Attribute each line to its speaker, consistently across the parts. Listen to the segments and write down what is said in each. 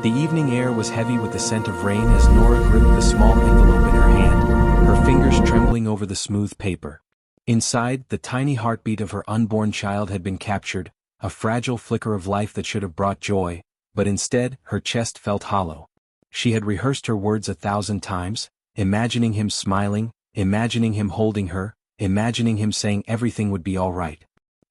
Speaker 1: The evening air was heavy with the scent of rain as Nora gripped the small envelope in her hand, her fingers trembling over the smooth paper. Inside, the tiny heartbeat of her unborn child had been captured, a fragile flicker of life that should have brought joy, but instead, her chest felt hollow. She had rehearsed her words 1,000 times, imagining him smiling, imagining him holding her, imagining him saying everything would be all right.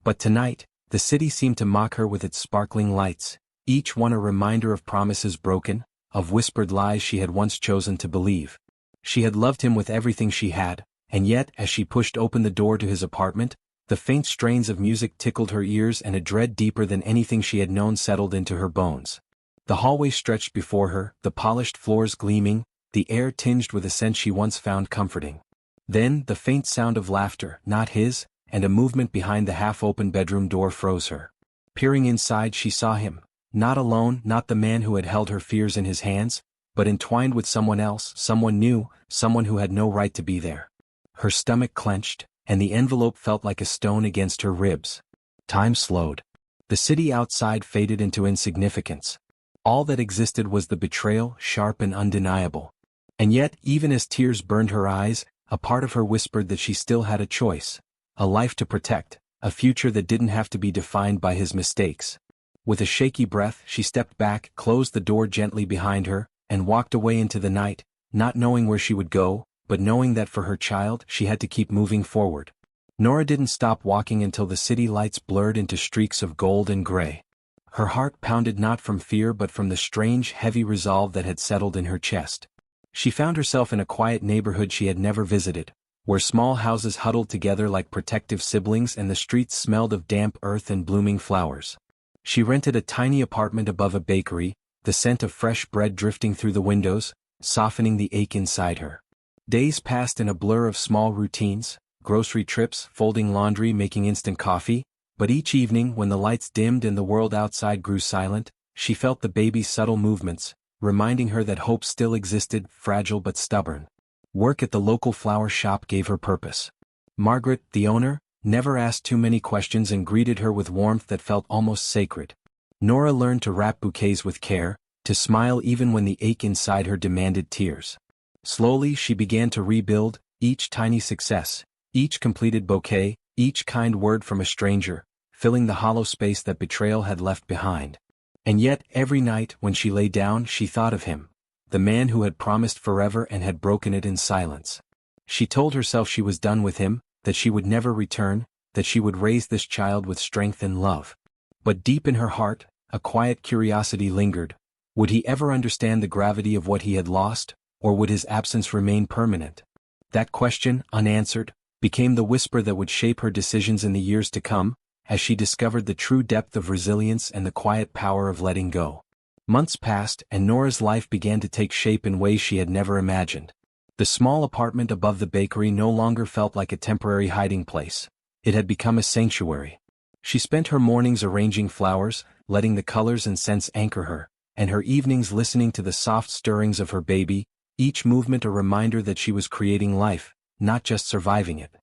Speaker 1: But tonight, the city seemed to mock her with its sparkling lights, each one a reminder of promises broken, of whispered lies she had once chosen to believe. She had loved him with everything she had, and yet, as she pushed open the door to his apartment, the faint strains of music tickled her ears and a dread deeper than anything she had known settled into her bones. The hallway stretched before her, the polished floors gleaming, the air tinged with a scent she once found comforting. Then, the faint sound of laughter, not his, and a movement behind the half-open bedroom door froze her. Peering inside, she saw him, not alone, not the man who had held her fears in his hands, but entwined with someone else, someone new, someone who had no right to be there. Her stomach clenched, and the envelope felt like a stone against her ribs. Time slowed. The city outside faded into insignificance. All that existed was the betrayal, sharp and undeniable. And yet, even as tears burned her eyes, a part of her whispered that she still had a choice, a life to protect, a future that didn't have to be defined by his mistakes. With a shaky breath, she stepped back, closed the door gently behind her, and walked away into the night, not knowing where she would go, but knowing that for her child, she had to keep moving forward. Nora didn't stop walking until the city lights blurred into streaks of gold and gray. Her heart pounded not from fear but from the strange, heavy resolve that had settled in her chest. She found herself in a quiet neighborhood she had never visited, where small houses huddled together like protective siblings and the streets smelled of damp earth and blooming flowers. She rented a tiny apartment above a bakery, the scent of fresh bread drifting through the windows, softening the ache inside her. Days passed in a blur of small routines, grocery trips, folding laundry, making instant coffee, but each evening when the lights dimmed and the world outside grew silent, she felt the baby's subtle movements, reminding her that hope still existed, fragile but stubborn. Work at the local flower shop gave her purpose. Margaret, the owner, never asked too many questions and greeted her with warmth that felt almost sacred. Nora learned to wrap bouquets with care, to smile even when the ache inside her demanded tears. Slowly she began to rebuild, each tiny success, each completed bouquet, each kind word from a stranger, filling the hollow space that betrayal had left behind. And yet, every night when she lay down she thought of him, the man who had promised forever and had broken it in silence. She told herself she was done with him, that she would never return, that she would raise this child with strength and love. But deep in her heart, a quiet curiosity lingered. Would he ever understand the gravity of what he had lost, or would his absence remain permanent? That question, unanswered, became the whisper that would shape her decisions in the years to come, as she discovered the true depth of resilience and the quiet power of letting go. Months passed, and Nora's life began to take shape in ways she had never imagined. The small apartment above the bakery no longer felt like a temporary hiding place. It had become a sanctuary. She spent her mornings arranging flowers, letting the colors and scents anchor her, and her evenings listening to the soft stirrings of her baby, each movement a reminder that she was creating life, not just surviving it.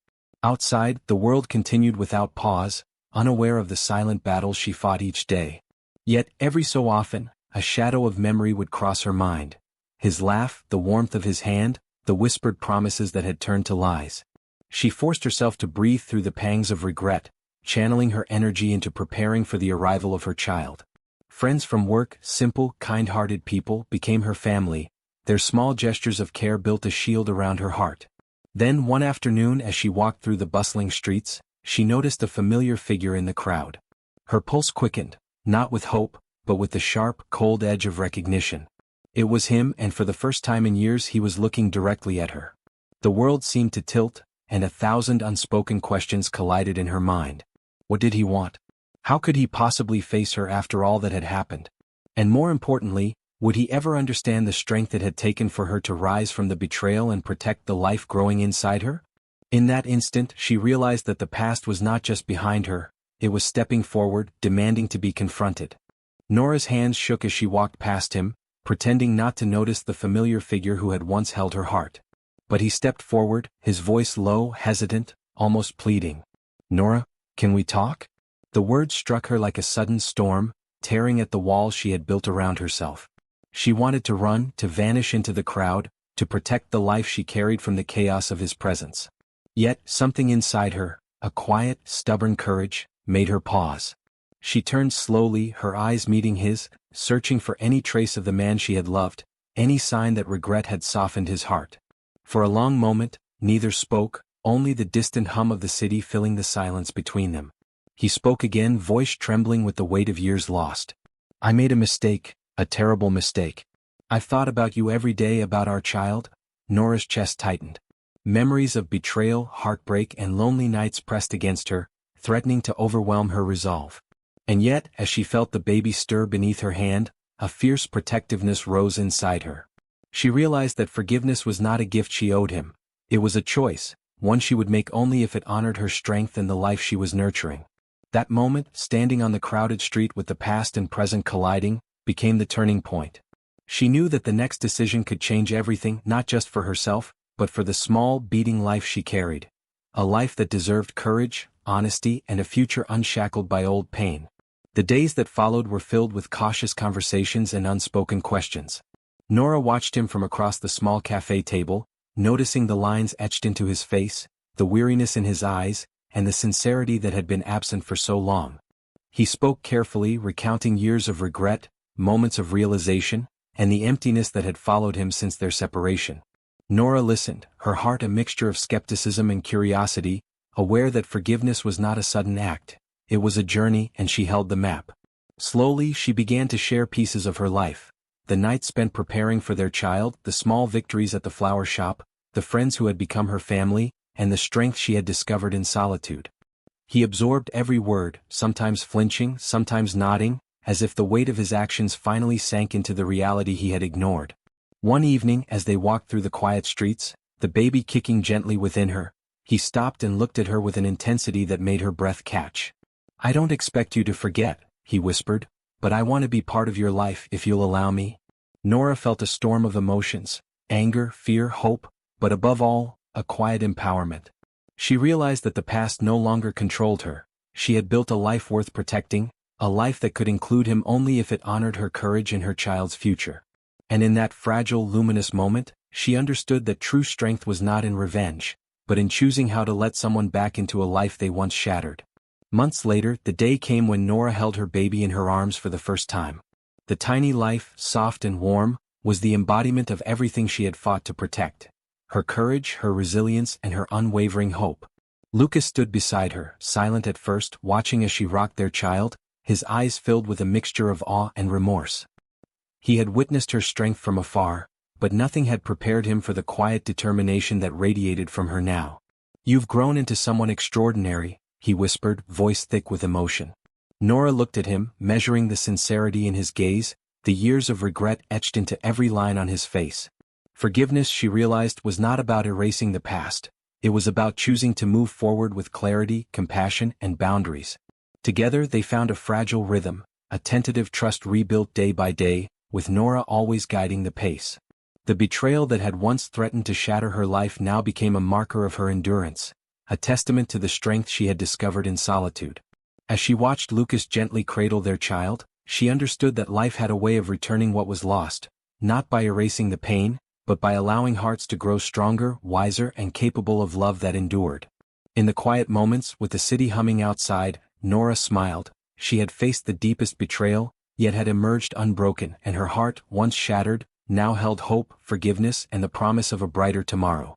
Speaker 1: Outside, the world continued without pause, unaware of the silent battles she fought each day. Yet, every so often, a shadow of memory would cross her mind. His laugh, the warmth of his hand, the whispered promises that had turned to lies. She forced herself to breathe through the pangs of regret, channeling her energy into preparing for the arrival of her child. Friends from work, simple, kind-hearted people, became her family. Their small gestures of care built a shield around her heart. Then one afternoon as she walked through the bustling streets, she noticed a familiar figure in the crowd. Her pulse quickened, not with hope, but with the sharp, cold edge of recognition. It was him, and for the first time in years he was looking directly at her. The world seemed to tilt, and 1,000 unspoken questions collided in her mind. What did he want? How could he possibly face her after all that had happened? And more importantly, would he ever understand the strength it had taken for her to rise from the betrayal and protect the life growing inside her? In that instant, she realized that the past was not just behind her, it was stepping forward, demanding to be confronted. Nora's hands shook as she walked past him, pretending not to notice the familiar figure who had once held her heart. But he stepped forward, his voice low, hesitant, almost pleading. "Nora, can we talk?" The words struck her like a sudden storm, tearing at the walls she had built around herself. She wanted to run, to vanish into the crowd, to protect the life she carried from the chaos of his presence. Yet, something inside her, a quiet, stubborn courage, made her pause. She turned slowly, her eyes meeting his, searching for any trace of the man she had loved, any sign that regret had softened his heart. For a long moment, neither spoke, only the distant hum of the city filling the silence between them. He spoke again, voice trembling with the weight of years lost. "I made a mistake, a terrible mistake. I've thought about you every day, about our child." Nora's chest tightened. Memories of betrayal, heartbreak, and lonely nights pressed against her, threatening to overwhelm her resolve. And yet, as she felt the baby stir beneath her hand, a fierce protectiveness rose inside her. She realized that forgiveness was not a gift she owed him. It was a choice, one she would make only if it honored her strength and the life she was nurturing. That moment, standing on the crowded street with the past and present colliding, became the turning point. She knew that the next decision could change everything, not just for herself, but for the small, beating life she carried. A life that deserved courage, honesty, and a future unshackled by old pain. The days that followed were filled with cautious conversations and unspoken questions. Nora watched him from across the small cafe table, noticing the lines etched into his face, the weariness in his eyes, and the sincerity that had been absent for so long. He spoke carefully, recounting years of regret, moments of realization, and the emptiness that had followed him since their separation. Nora listened, her heart a mixture of skepticism and curiosity, aware that forgiveness was not a sudden act. It was a journey, and she held the map. Slowly, she began to share pieces of her life. The nights spent preparing for their child, the small victories at the flower shop, the friends who had become her family, and the strength she had discovered in solitude. He absorbed every word, sometimes flinching, sometimes nodding, as if the weight of his actions finally sank into the reality he had ignored. One evening, as they walked through the quiet streets, the baby kicking gently within her, he stopped and looked at her with an intensity that made her breath catch. "I don't expect you to forget," he whispered, "but I want to be part of your life if you'll allow me." Nora felt a storm of emotions, anger, fear, hope, but above all, a quiet empowerment. She realized that the past no longer controlled her. She had built a life worth protecting, a life that could include him only if it honored her courage and her child's future. And in that fragile, luminous moment, she understood that true strength was not in revenge, but in choosing how to let someone back into a life they once shattered. Months later, the day came when Nora held her baby in her arms for the first time. The tiny life, soft and warm, was the embodiment of everything she had fought to protect. Her courage, her resilience, and her unwavering hope. Lucas stood beside her, silent at first, watching as she rocked their child, his eyes filled with a mixture of awe and remorse. He had witnessed her strength from afar, but nothing had prepared him for the quiet determination that radiated from her now. "You've grown into someone extraordinary," he whispered, voice thick with emotion. Nora looked at him, measuring the sincerity in his gaze, the years of regret etched into every line on his face. Forgiveness, she realized, was not about erasing the past. It was about choosing to move forward with clarity, compassion, and boundaries. Together they found a fragile rhythm, a tentative trust rebuilt day by day, with Nora always guiding the pace. The betrayal that had once threatened to shatter her life now became a marker of her endurance, a testament to the strength she had discovered in solitude. As she watched Lucas gently cradle their child, she understood that life had a way of returning what was lost, not by erasing the pain, but by allowing hearts to grow stronger, wiser, and capable of love that endured. In the quiet moments, with the city humming outside, Nora smiled. She had faced the deepest betrayal, yet had emerged unbroken, and her heart, once shattered, now held hope, forgiveness, and the promise of a brighter tomorrow.